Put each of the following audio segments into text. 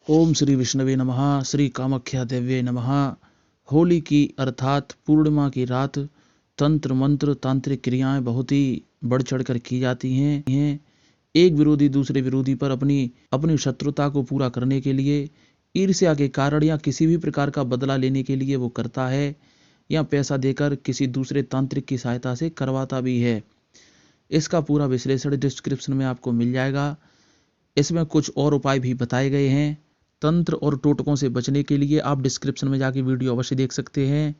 ओम श्री विष्णवे नमः। श्री कामाख्या देव्ये नमः। होली की अर्थात पूर्णिमा की रात तंत्र मंत्र तांत्रिक क्रियाएं बहुत ही बढ़ चढ़ कर की जाती हैं। एक विरोधी दूसरे विरोधी पर अपनी शत्रुता को पूरा करने के लिए, ईर्ष्या के कारण या किसी भी प्रकार का बदला लेने के लिए वो करता है, या पैसा देकर किसी दूसरे तांत्रिक की सहायता से करवाता भी है। इसका पूरा विश्लेषण डिस्क्रिप्शन में आपको मिल जाएगा। इसमें कुछ और उपाय भी बताए गए हैं। तंत्र और टोटकों से बचने के लिए आप डिस्क्रिप्शन में जाके वीडियो अवश्य देख सकते हैं।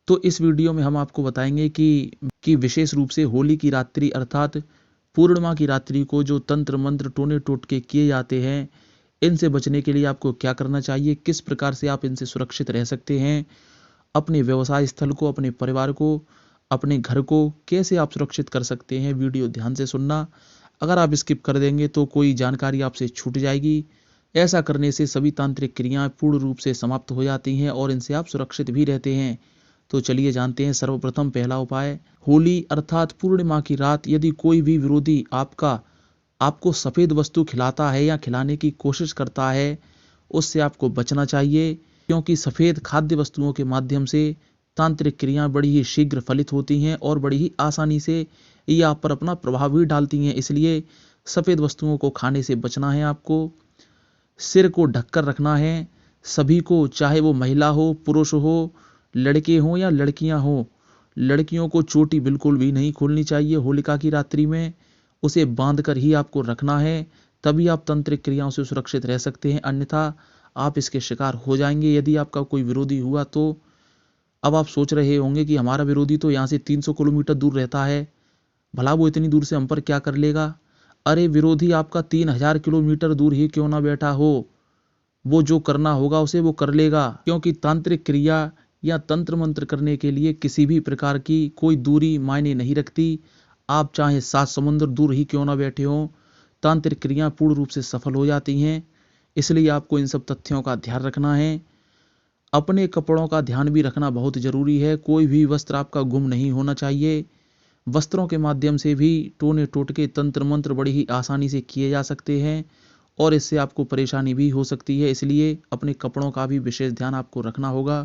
तो इस वीडियो में हम आपको बताएंगे कि विशेष रूप से होली की रात्रि अर्थात पूर्णिमा की रात्रि को जो तंत्र मंत्र टोने टोटके किए जाते हैं, इनसे बचने के लिए आपको क्या करना चाहिए, किस प्रकार से आप इनसे सुरक्षित रह सकते हैं, अपने व्यवसाय स्थल को, अपने परिवार को, अपने घर को कैसे आप सुरक्षित कर सकते हैं। वीडियो ध्यान से सुनना। अगर आप स्किप कर देंगे तो कोई जानकारी आपसे छूट जाएगी। ऐसा करने से सभी तांत्रिक क्रियाएं पूर्ण रूप से समाप्त हो जाती हैं और इनसे आप सुरक्षित भी रहते हैं। तो चलिए जानते हैं। सर्वप्रथम पहला उपाय, होली अर्थात पूर्णिमा की रात यदि कोई भी विरोधी आपको सफ़ेद वस्तु खिलाता है या खिलाने की कोशिश करता है, उससे आपको बचना चाहिए, क्योंकि सफ़ेद खाद्य वस्तुओं के माध्यम से तांत्रिक क्रियाएं बड़ी ही शीघ्र फलित होती हैं और बड़ी ही आसानी से ये आप पर अपना प्रभाव भी डालती हैं। इसलिए सफ़ेद वस्तुओं को खाने से बचना है आपको। सिर को ढककर रखना है सभी को, चाहे वो महिला हो, पुरुष हो, लड़के हों या लड़कियां हों। लड़कियों को चोटी बिल्कुल भी नहीं खोलनी चाहिए होलिका की रात्रि में, उसे बांध कर ही आपको रखना है, तभी आप तांत्रिक क्रियाओं से सुरक्षित रह सकते हैं, अन्यथा आप इसके शिकार हो जाएंगे यदि आपका कोई विरोधी हुआ तो। अब आप सोच रहे होंगे कि हमारा विरोधी तो यहाँ से 300 किलोमीटर दूर रहता है, भला वो इतनी दूर से हम पर क्या कर लेगा। अरे विरोधी आपका 3000 किलोमीटर दूर ही क्यों ना बैठा हो, वो जो करना होगा उसे वो कर लेगा, क्योंकि तांत्रिक क्रिया या तंत्र मंत्र करने के लिए किसी भी प्रकार की कोई दूरी मायने नहीं रखती। आप चाहे 7 समुद्र दूर ही क्यों ना बैठे हो, तांत्रिक क्रिया पूर्ण रूप से सफल हो जाती हैं। इसलिए आपको इन सब तथ्यों का ध्यान रखना है। अपने कपड़ों का ध्यान भी रखना बहुत जरूरी है। कोई भी वस्त्र आपका गुम नहीं होना चाहिए। वस्त्रों के माध्यम से भी टोने टोटके तंत्र मंत्र बड़ी ही आसानी से किए जा सकते हैं और इससे आपको परेशानी भी हो सकती है। इसलिए अपने कपड़ों का भी विशेष ध्यान आपको रखना होगा।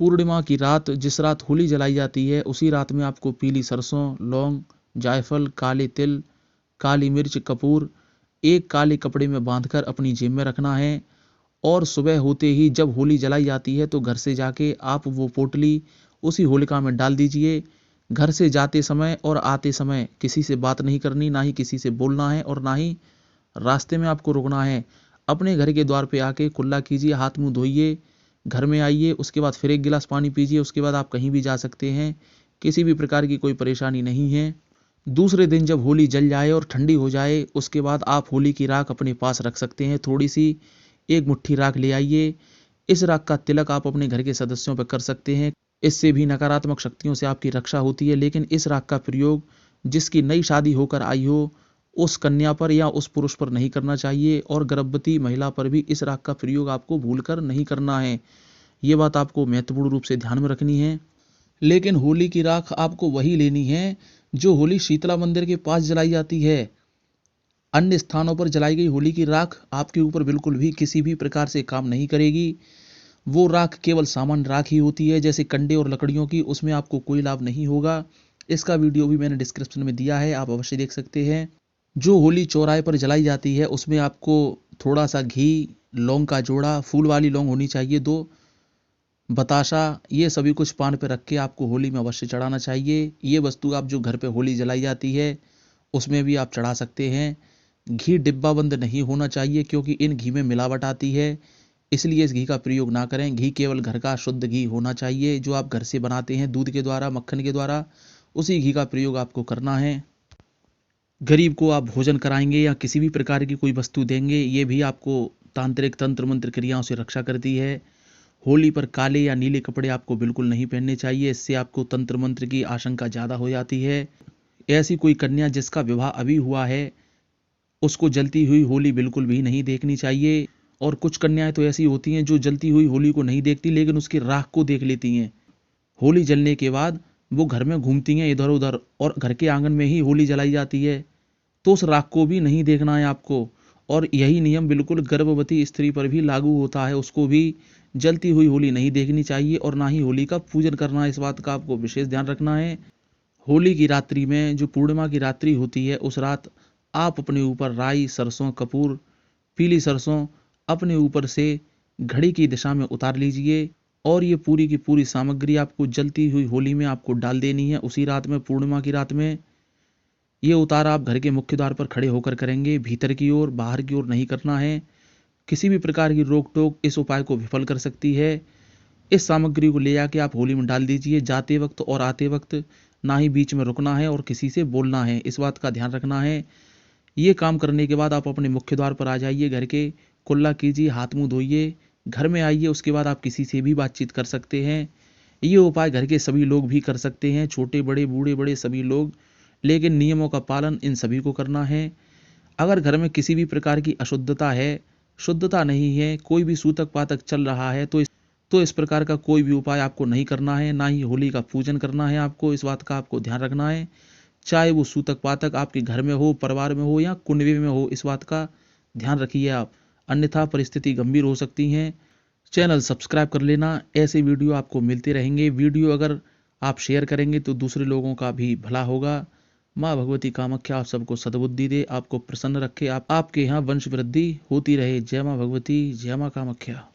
पूर्णिमा की रात, जिस रात होली जलाई जाती है, उसी रात में आपको पीली सरसों, लौंग, जायफल, काले तिल, काली मिर्च, कपूर एक काले कपड़े में बांधकर अपनी जेब में रखना है। और सुबह होते ही जब होली जलाई जाती है तो घर से जाके आप वो पोटली उसी होलिका में डाल दीजिए। घर से जाते समय और आते समय किसी से बात नहीं करनी, ना ही किसी से बोलना है और ना ही रास्ते में आपको रुकना है। अपने घर के द्वार पे आके कुल्ला कीजिए, हाथ मुंह धोइए, घर में आइए, उसके बाद फिर एक गिलास पानी पीजिए, उसके बाद आप कहीं भी जा सकते हैं। किसी भी प्रकार की कोई परेशानी नहीं है। दूसरे दिन जब होली जल जाए और ठंडी हो जाए, उसके बाद आप होली की राख अपने पास रख सकते हैं। थोड़ी सी एक मुट्ठी राख ले आइए। इस राख का तिलक आप अपने घर के सदस्यों पर कर सकते हैं। इससे भी नकारात्मक शक्तियों से आपकी रक्षा होती है। लेकिन इस राख का प्रयोग जिसकी नई शादी होकर आई हो उस कन्या पर या उस पुरुष पर नहीं करना चाहिए, और गर्भवती महिला पर भी इस राख का प्रयोग आपको भूलकर नहीं करना है। ये बात आपको महत्वपूर्ण रूप से ध्यान में रखनी है। लेकिन होली की राख आपको वही लेनी है जो होली शीतला मंदिर के पास जलाई जाती है। अन्य स्थानों पर जलाई गई होली की राख आपके ऊपर बिल्कुल भी किसी भी प्रकार से काम नहीं करेगी। वो राख केवल सामान्य राख ही होती है, जैसे कंडे और लकड़ियों की, उसमें आपको कोई लाभ नहीं होगा। इसका वीडियो भी मैंने डिस्क्रिप्शन में दिया है, आप अवश्य देख सकते हैं। जो होली चौराहे पर जलाई जाती है उसमें आपको थोड़ा सा घी, लौंग का जोड़ा, फूल वाली लौंग होनी चाहिए 2, बताशा, ये सभी कुछ पान पे रख के आपको होली में अवश्य चढ़ाना चाहिए। ये वस्तु आप जो घर पे होली जलाई जाती है उसमें भी आप चढ़ा सकते हैं। घी डिब्बा बंद नहीं होना चाहिए, क्योंकि इन घी में मिलावट आती है, इसलिए इस घी का प्रयोग ना करें। घी केवल घर का शुद्ध घी होना चाहिए, जो आप घर से बनाते हैं दूध के द्वारा, मक्खन के द्वारा, उसी घी का प्रयोग आपको करना है। गरीब को आप भोजन कराएंगे या किसी भी प्रकार की कोई वस्तु देंगे, ये भी आपको तांत्रिक तंत्र मंत्र क्रियाओं से रक्षा करती है। होली पर काले या नीले कपड़े आपको बिल्कुल नहीं पहनने चाहिए, इससे आपको तंत्र मंत्र की आशंका ज़्यादा हो जाती है। ऐसी कोई कन्या जिसका विवाह अभी हुआ है उसको जलती हुई होली बिल्कुल भी नहीं देखनी चाहिए। और कुछ कन्याएं तो ऐसी होती हैं जो जलती हुई होली को नहीं देखती, लेकिन उसकी राख को देख लेती हैं। होली जलने के बाद वो घर में घूमती हैं इधर उधर, और घर के आंगन में ही होली जलाई जाती है, तो उस राख को भी नहीं देखना है आपको। और यही नियम बिल्कुल गर्भवती स्त्री पर भी लागू होता है। उसको भी जलती हुई होली नहीं देखनी चाहिए और ना ही होली का पूजन करना है। इस बात का आपको विशेष ध्यान रखना है। होली की रात्रि में जो पूर्णिमा की रात्रि होती है, उस रात आप अपने ऊपर राई, सरसों, कपूर, पीली सरसों अपने ऊपर से घड़ी की दिशा में उतार लीजिए और ये पूरी की पूरी सामग्री आपको जलती हुई होली में आपको डाल देनी है उसी रात में, पूर्णिमा की रात में। ये उतार आप घर के मुख्य द्वार पर खड़े होकर करेंगे, भीतर की ओर, बाहर की ओर नहीं करना है। किसी भी प्रकार की रोक टोक इस उपाय को विफल कर सकती है। इस सामग्री को ले जाके आप होली में डाल दीजिए। जाते वक्त और आते वक्त ना ही बीच में रुकना है और किसी से बोलना है, इस बात का ध्यान रखना है। ये काम करने के बाद आप अपने मुख्य द्वार पर आ जाइए, घर के कुल्ला कीजिए, हाथ मुंह धोइए, घर में आइए। उसके बाद आप किसी से भी बातचीत कर सकते हैं। ये उपाय घर के सभी लोग भी कर सकते हैं, छोटे बड़े, बूढ़े बड़े सभी लोग, लेकिन नियमों का पालन इन सभी को करना है। अगर घर में किसी भी प्रकार की अशुद्धता है, शुद्धता नहीं है, कोई भी सूतक पातक चल रहा है, तो इस प्रकार का कोई भी उपाय आपको नहीं करना है, ना ही होली का पूजन करना है आपको। इस बात का आपको ध्यान रखना है। चाहे वो सूतक पातक आपके घर में हो, परिवार में हो या कुंडवी में हो, इस बात का ध्यान रखिए आप, अन्यथा परिस्थिति गंभीर हो सकती है। चैनल सब्सक्राइब कर लेना, ऐसे वीडियो आपको मिलते रहेंगे। वीडियो अगर आप शेयर करेंगे तो दूसरे लोगों का भी भला होगा। माँ भगवती कामाख्या आप सबको सद्बुद्धि दे, आपको प्रसन्न रखे, आपके यहाँ वंश वृद्धि होती रहे। जय माँ भगवती, जय माँ कामाख्या।